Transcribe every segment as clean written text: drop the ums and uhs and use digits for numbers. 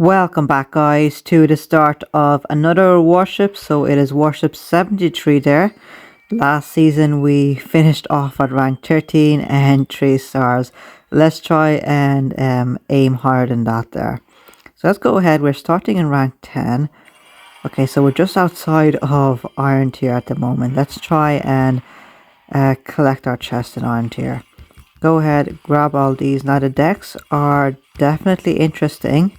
Welcome back guys to the start of another Warship. So it is Warship 73 there. Last season we finished off at rank 13 and 3 stars. Let's try and aim higher than that there. So let's go ahead. We're starting in rank 10. Okay, so we're just outside of Iron Tier at the moment. Let's try and collect our chest in Iron Tier. Go ahead, grab all these. Now the decks are definitely interesting.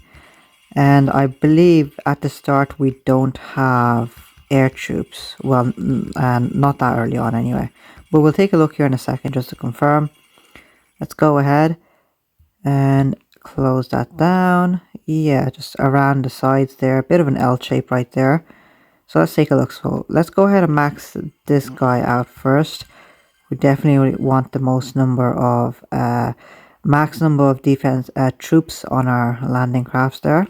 And I believe at the start we don't have air troops. Well, and not that early on anyway. But we'll take a look here in a second just to confirm. Let's go ahead and close that down. Yeah, just around the sides there. A bit of an L shape right there. So let's take a look. So let's go ahead and max this guy out first. We definitely want the most number of max number of defense troops on our landing crafts there.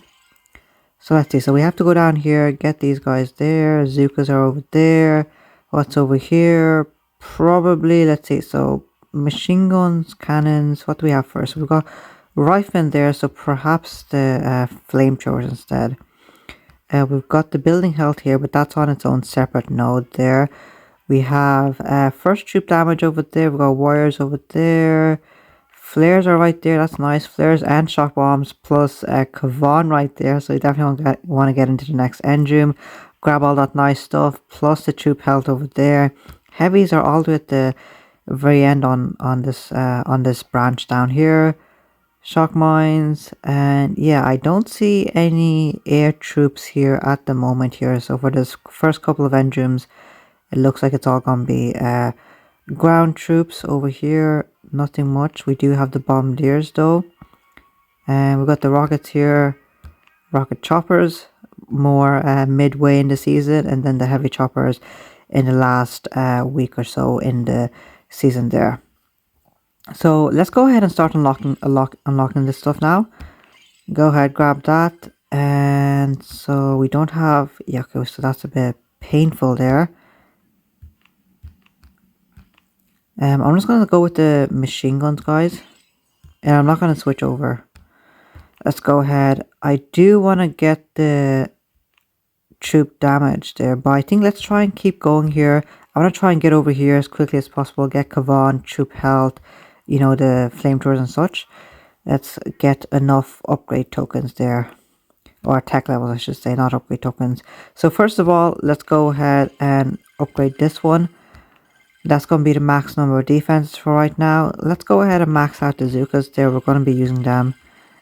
So let's see, so we have to go down here, get these guys there, Zukas are over there, what's over here, probably, let's see, so machine guns, cannons, what do we have first? We've got riflemen there, so perhaps the flamethrowers instead. We've got the building health here, but that's on its own separate node there. We have first troop damage over there, we've got wires over there. Flares are right there, that's nice. Flares and shock bombs plus Kavan right there. So you definitely want to get into the next engine. Grab all that nice stuff plus the troop health over there. Heavies are all the way at the very end on this branch down here. Shock mines, and yeah, I don't see any air troops here at the moment here. So for this first couple of engines, it looks like it's all gonna be ground troops over here. Nothing much. We do have the bombardiers though, and we've got the rockets here, rocket choppers more midway in the season, and then the heavy choppers in the last week or so in the season there. So let's go ahead and start unlocking this stuff now. Go ahead, grab that. And so we don't have, yeah, okay, so that's a bit painful there. I'm just going to go with the machine guns, guys. And I'm not going to switch over. Let's go ahead. I do want to get the troop damage there, but I think let's try and keep going here. I want to try and get over here as quickly as possible. Get Kavan, troop health, you know, the flamethrowers and such. Let's get enough upgrade tokens there. Or tech levels, I should say, not upgrade tokens. So first of all, let's go ahead and upgrade this one. That's going to be the max number of defenses for right now. Let's go ahead and max out the Zukas there. We're going to be using them.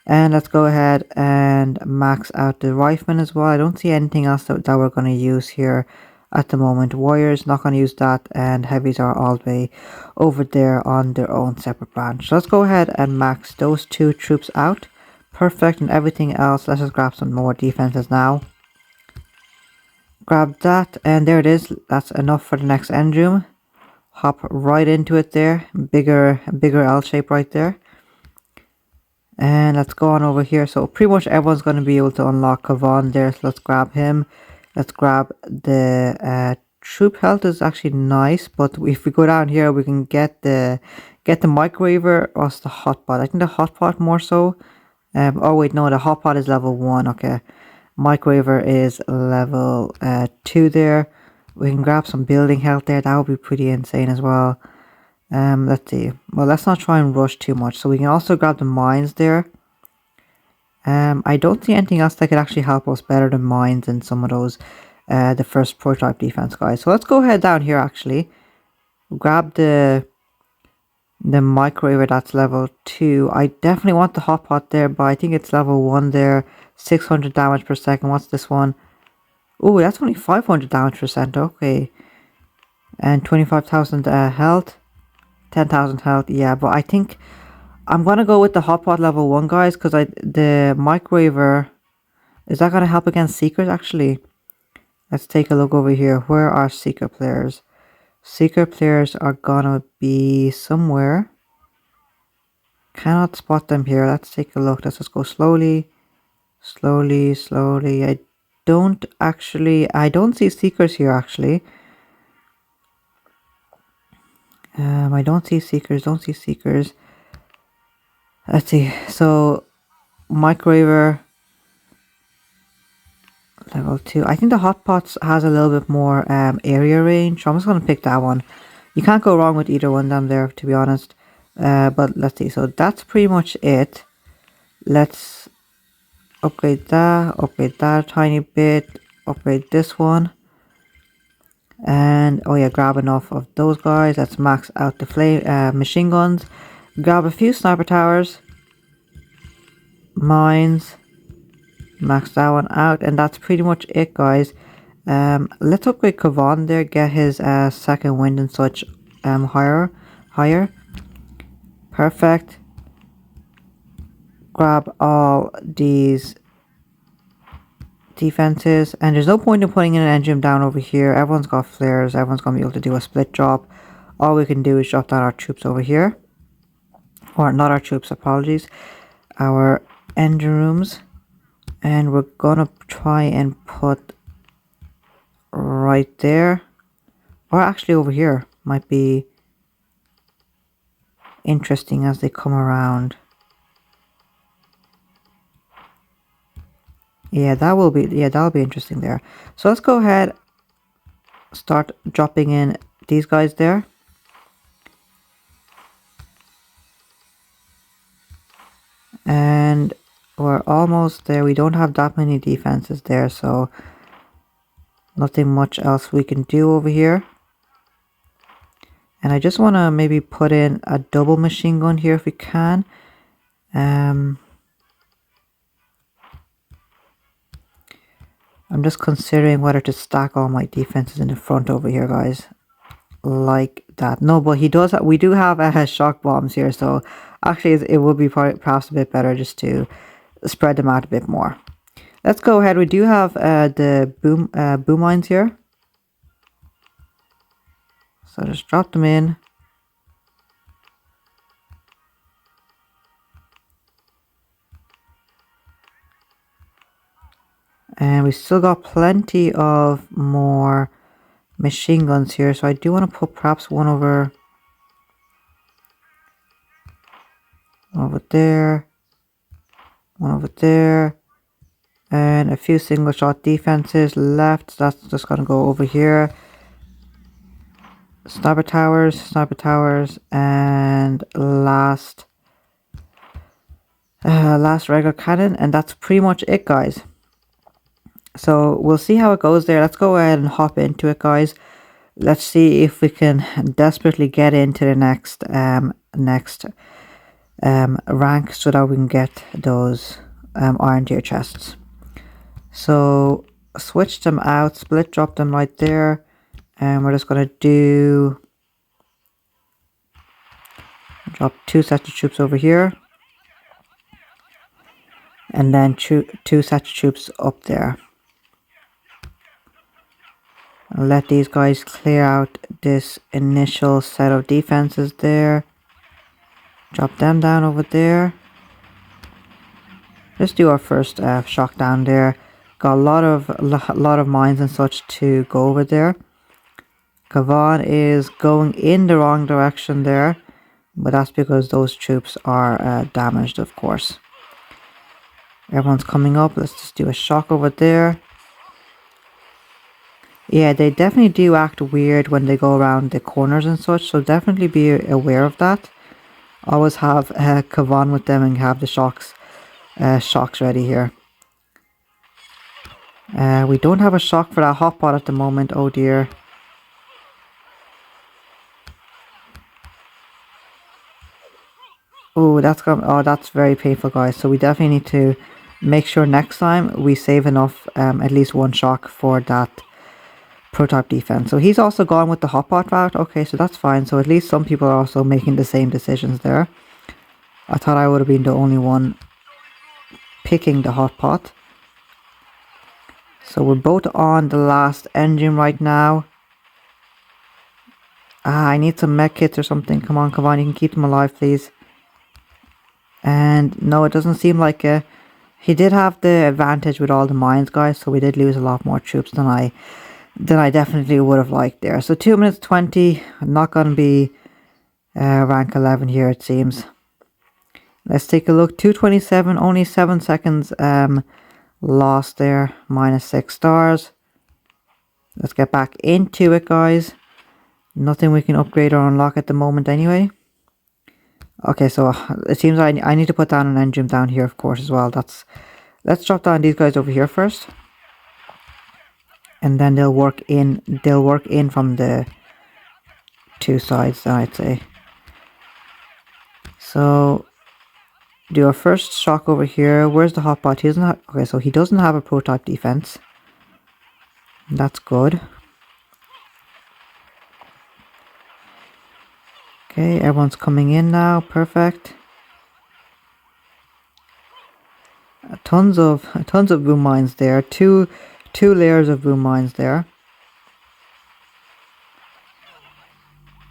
And let's go ahead and max out the riflemen as well. I don't see anything else that we're going to use here at the moment. Warriors, not going to use that. And heavies are all the way over there on their own separate branch. So let's go ahead and max those two troops out. Perfect. And everything else, let's just grab some more defenses now. Grab that. And there it is. That's enough for the next engine. Hop right into it there. Bigger L shape right there. And let's go on over here. So pretty much everyone's going to be able to unlock Kavan there. So let's grab him. Let's grab the troop health is actually nice. But if we go down here, we can get the microwaver or the hotpot. I think the hotpot more so. Oh wait, no, the hotpot is level 1. Okay. Microwaver is level 2 there. We can grab some building health there. That would be pretty insane as well. Let's see. Well, let's not try and rush too much. So we can also grab the mines there. I don't see anything else that could actually help us better than mines and some of those, the first prototype defense guys. So let's go ahead down here actually. Grab the microwaver, that's level 2. I definitely want the hotpot there, but I think it's level 1 there. 600 damage per second. What's this one? Oh, that's only 500 damage %. Okay. And 25,000 health. 10,000 health. Yeah, but I think I'm going to go with the hotpot level 1, guys. Because the microwaver, is that going to help against seekers, actually? Let's take a look over here. Where are seeker players? Seeker players are going to be somewhere. Cannot spot them here. Let's take a look. Let's just go slowly. Slowly. I don't see seekers here actually. I don't see seekers. Let's see. So microwaver Level 2. I think the hot pots has a little bit more area range. So I'm just going to pick that one. You can't go wrong with either one of them there, to be honest. But let's see. So that's pretty much it. Let's upgrade that a tiny bit. Upgrade this one. And, oh yeah, grab enough of those guys. Let's max out the flame machine guns. Grab a few sniper towers. Mines. Max that one out. And that's pretty much it, guys. Let's upgrade Kavan there. Get his second wind and such higher. Perfect. Grab all these defenses, and there's no point in putting in an engine down over here. Everyone's got flares. Everyone's gonna be able to do a split drop. All we can do is drop down our troops over here, or not our troops, apologies, our engine rooms, and we're gonna try and put right there, or actually over here might be interesting as they come around. Yeah, that'll be interesting there. So let's go ahead, start dropping in these guys there. And we're almost there. We don't have that many defenses there, so nothing much else we can do over here. And I just want to maybe put in a double machine gun here if we can. I'm just considering whether to stack all my defenses in the front over here, guys. Like that. No, but he does. We do have shock bombs here, so actually it would be perhaps a bit better just to spread them out a bit more. Let's go ahead. We do have the boom mines here, so just drop them in. And we still got plenty of more machine guns here, so I do want to put perhaps one over there, one over there, and a few single shot defenses left. So that's just gonna go over here. Sniper towers, and last regular cannon, and that's pretty much it, guys. So we'll see how it goes there. Let's go ahead and hop into it, guys. Let's see if we can desperately get into the next rank so that we can get those iron tier chests. So switch them out, split drop them right there, and we're just gonna drop 2 sets of troops over here, and then 2 sets of troops up there. Let these guys clear out this initial set of defenses there. Drop them down over there. Let's do our first shock down there. Got a lot of mines and such to go over there. Kavan is going in the wrong direction there, but that's because those troops are damaged, of course. Everyone's coming up. Let's just do a shock over there. Yeah, they definitely do act weird when they go around the corners and such, so definitely be aware of that. Always have Kavan with them and have the shocks ready here. We don't have a shock for that hotpot at the moment. Oh dear. Oh, that's very painful, guys. So we definitely need to make sure next time we save enough, at least one shock for that prototype defense. So he's also gone with the hotpot route. Okay, so that's fine. So at least some people are also making the same decisions there. I thought I would have been the only one picking the hotpot. So we're both on the last engine right now. I need some mech kits or something. Come on, you can keep them alive, please. And no, it doesn't seem like he did have the advantage with all the mines, guys. So we did lose a lot more troops than I definitely would have liked there. So 2 minutes 20. I'm not going to be rank 11 here, it seems. Let's take a look. 2:27, only 7 seconds Lost there, -6 stars. Let's get back into it, guys. Nothing we can upgrade or unlock at the moment anyway. Okay, so it seems I need to put down an engine down here, of course, as well. Let's drop down these guys over here first. And then they'll work in from the two sides, I'd say. So do our first shock over here. Where's the hotbot? He doesn't have, okay, so he doesn't have a prototype defense. That's good. Okay, everyone's coming in now. Perfect. Tons of boom mines there. Two layers of boom mines there.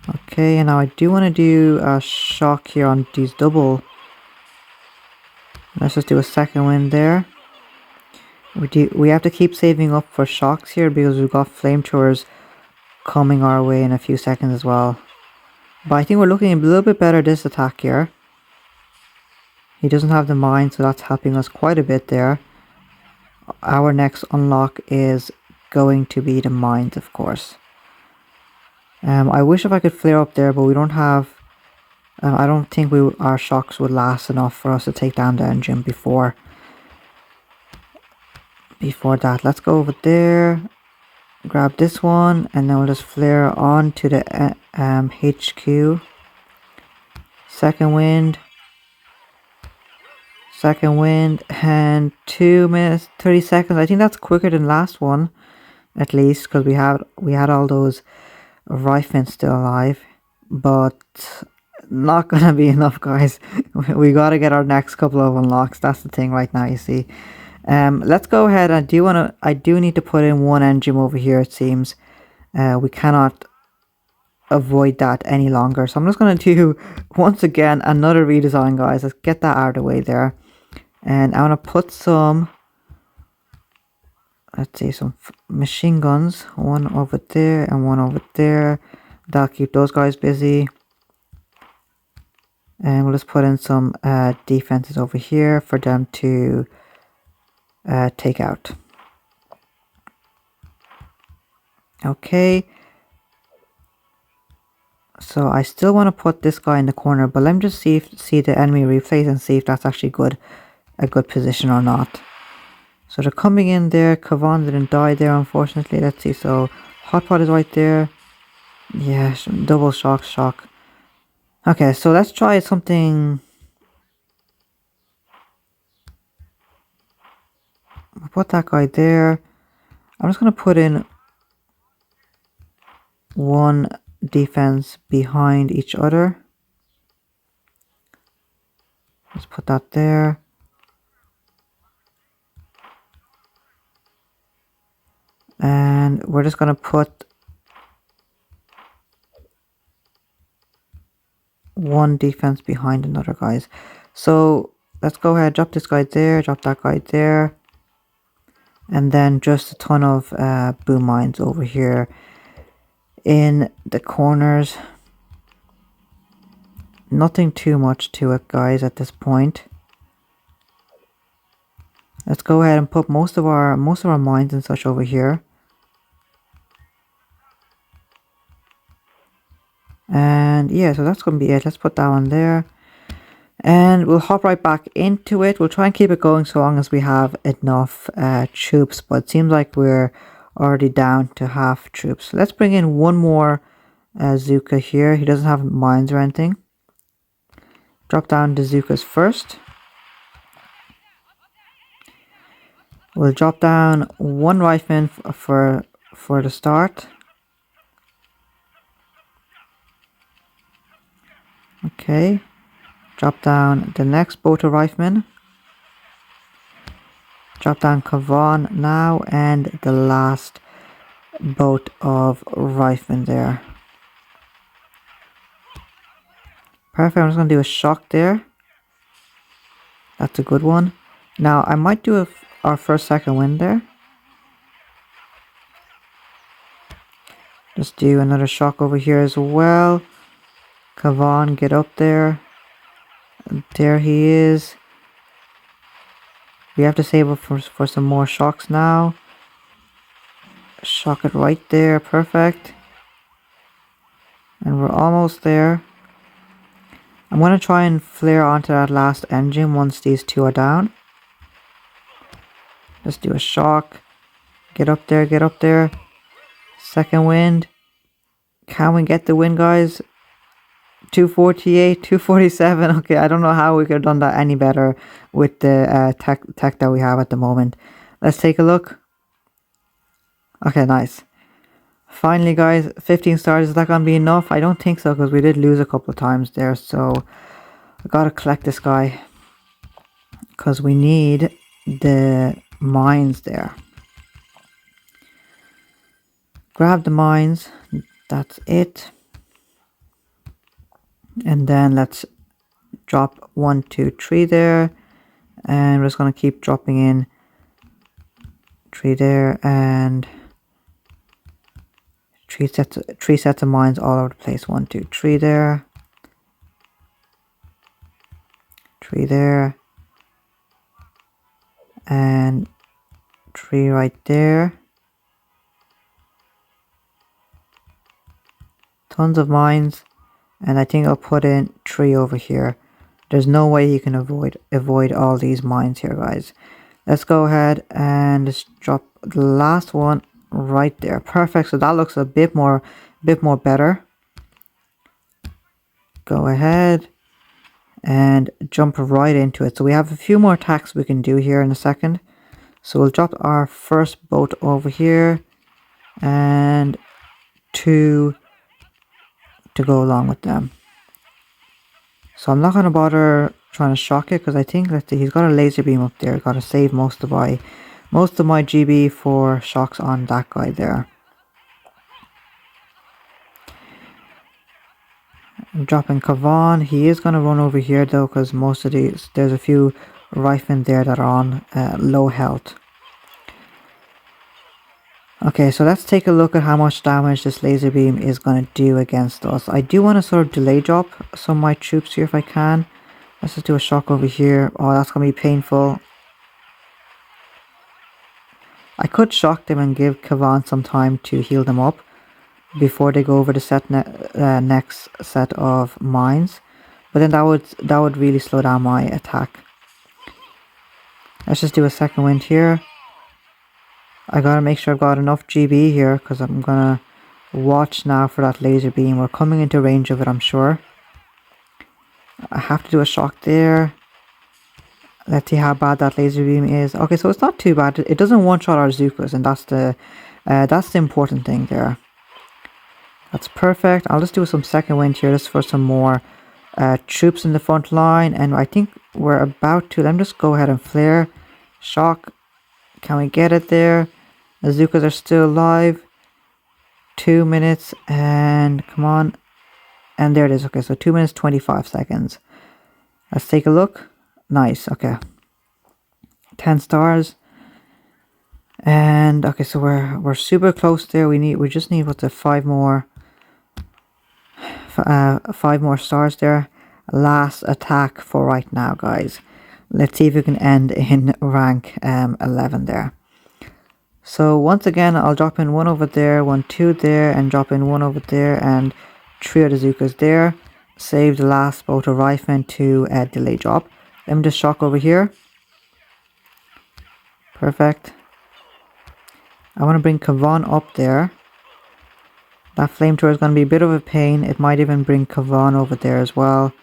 Okay, and now I do want to do a shock here on these double. Let's just do a second wind there. We have to keep saving up for shocks here because we've got flamethrowers coming our way in a few seconds as well. But I think we're looking a little bit better this attack here. He doesn't have the mine, so that's helping us quite a bit there. Our next unlock is going to be the mines, of course. I wish if I could flare up there, but we don't have... I don't think our shocks would last enough for us to take down the engine before that. Let's go over there, grab this one, and then we'll just flare on to the HQ. Second wind, and 2 minutes 30 seconds. I think that's quicker than last one, at least, because we had all those riflemen still alive, but not gonna be enough, guys. We gotta get our next couple of unlocks. That's the thing right now, you see. Let's go ahead. I do need to put in one engine over here, it seems. We cannot avoid that any longer, so I'm just gonna do once again another redesign, guys. Let's get that out of the way there, and I want to put some, let's see, some machine guns, one over there and one over there. That'll keep those guys busy. And we'll just put in some defenses over here for them to take out. Okay. So I still want to put this guy in the corner, but let me just see the enemy replays and see if that's actually a good position or not. So they're coming in there. Kavan didn't die there, unfortunately. Let's see. So hotpot is right there. Yeah, double shock. Okay, so let's try something. I'll put that guy there. I'm just going to put in one defense behind each other. Let's put that there. And we're just going to put one defense behind another, guys. So let's go ahead, drop this guy there, drop that guy there, and then just a ton of boom mines over here in the corners. Nothing too much to it, guys, at this point. Let's go ahead and put most of our mines and such over here. And yeah, so that's going to be it. Let's put that one there. And we'll hop right back into it. We'll try and keep it going so long as we have enough troops. But it seems like we're already down to half troops. Let's bring in one more Zuka here. He doesn't have mines or anything. Drop down the Zukas first. We'll drop down one rifleman for the start. Okay, drop down the next boat of riflemen. Drop down Kavan now, and the last boat of riflemen there. Perfect, I'm just going to do a shock there. That's a good one. Now, I might do our first second wind there. Just do another shock over here as well. Kavan, get up there. There he is. We have to save up for some more shocks now. Shock it right there, perfect. And we're almost there. I'm going to try and flare onto that last engine once these two are down. Let's do a shock. Get up there, get up there. Second wind. Can we get the win, guys? 248, 247. Okay, I don't know how we could have done that any better with the tech that we have at the moment. Let's take a look. Okay, nice. Finally, guys, 15 stars. Is that going to be enough? I don't think so, because we did lose a couple of times there. So I got to collect this guy, because we need the mines there. Grab the mines. That's it. And then let's drop 1, 2, 3 there. And we're just going to keep dropping in 3 there. And three sets of mines all over the place. 1, 2, 3 there. 3 there. And 3 right there. Tons of mines. And I think I'll put in 3 over here. There's no way you can avoid all these mines here, guys. Let's go ahead and just drop the last one right there. Perfect. So that looks a bit more better. Go ahead and jump right into it. So we have a few more attacks we can do here in a second. So we'll drop our first boat over here and 2 to go along with them. So I'm not going to bother trying to shock it, because I think, let's see, he's got a laser beam up there. Got to save most of my GB for shocks on that guy there. I'm dropping Kavan. He is going to run over here though, because most of these, there's a few riflemen there that are on low health. Okay, so let's take a look at how much damage this laser beam is going to do against us. I do want to sort of delay drop some of my troops here if I can. Let's just do a shock over here. Oh, that's going to be painful. I could shock them and give Kavan some time to heal them up before they go over the next set of mines. But then that would really slow down my attack. Let's just do a second wind here. I gotta make sure I've got enough GB here, because I'm gonna watch now for that laser beam. We're coming into range of it, I'm sure. I have to do a shock there. Let's see how bad that laser beam is. Okay, so it's not too bad. It doesn't one-shot our Zukas, and that's the important thing there. That's perfect. I'll just do some second wind here just for some more troops in the front line. And I think we're about to. Let me just go ahead and flare. Shock. Can we get it there? The Zukas are still alive. 2 minutes and come on. And there it is. Okay, so 2 minutes 25 seconds. Let's take a look. Nice. Okay. 10 stars. And okay, so we're super close there. We just need what's it, 5 more stars there. Last attack for right now, guys. Let's see if we can end in rank 11 there. So once again, I'll drop in 1 over there, 1, 2 there, and drop in 1 over there, and 3 of the Zukas there. Save the last boat of riflemen to delay drop. Let me just shock over here. Perfect. I want to bring Kavan up there. That flamethrower is going to be a bit of a pain. It might even bring Kavan over there as well.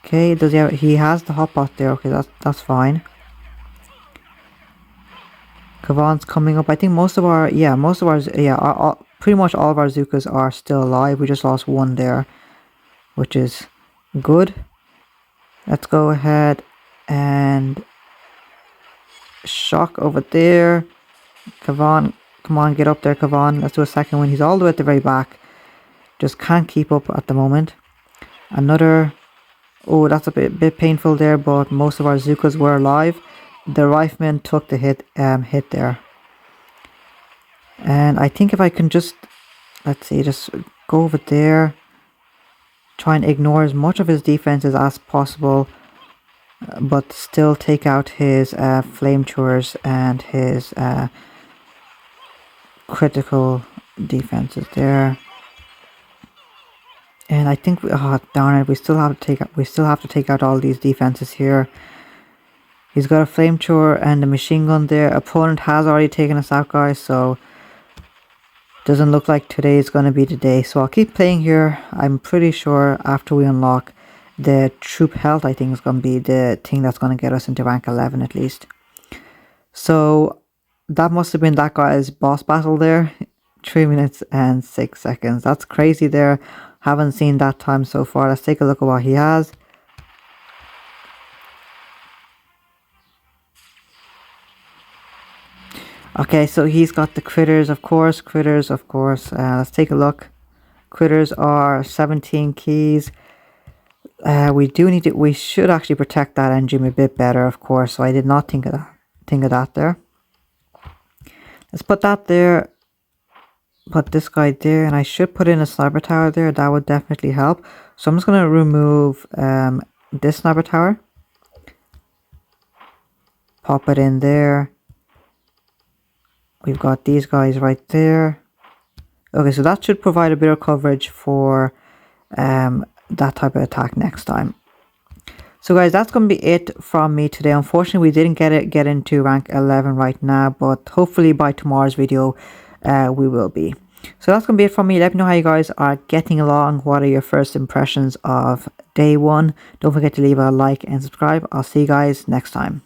Okay, he has the hotbot there. Okay, that's fine. Kavan's coming up. I think pretty much all of our Zukas are still alive. We just lost 1 there, which is good. Let's go ahead and shock over there. Kavan, come on, get up there, Kavan. Let's do a second one. He's all the way at the very back. Just can't keep up at the moment. Another. Oh, that's a bit painful there, but most of our Zukas were alive. The rifleman took the hit there. And I think if I can just, let's see, just go over there. Try and ignore as much of his defenses as possible. but still take out his flamethrowers and his critical defenses there. And I think oh darn it, we still have to take out all these defenses here. He's got a flamethrower and a machine gun there. Opponent has already taken us out, guys, so doesn't look like today is going to be the day. So I'll keep playing here. I'm pretty sure after we unlock the troop health, I think is going to be the thing that's going to get us into rank 11 at least. So that must have been that guy's boss battle there. 3 minutes and 6 seconds. That's crazy there. Haven't seen that time so far. Let's take a look at what he has. Okay, so he's got the critters, of course. Let's take a look. Critters are 17 keys. We should actually protect that engine a bit better, of course. So I did not think of that there. Let's put that there. Put this guy there, and I should put in a sniper tower there. That would definitely help. So I'm just going to remove this sniper tower. Pop it in there. We've got these guys right there. Okay, so that should provide a bit of coverage for that type of attack next time. So guys, that's going to be it from me today. Unfortunately, we didn't get into rank 11 right now, but hopefully by tomorrow's video, we will be. So that's going to be it from me. Let me know how you guys are getting along. What are your first impressions of day one? Don't forget to leave a like and subscribe. I'll see you guys next time.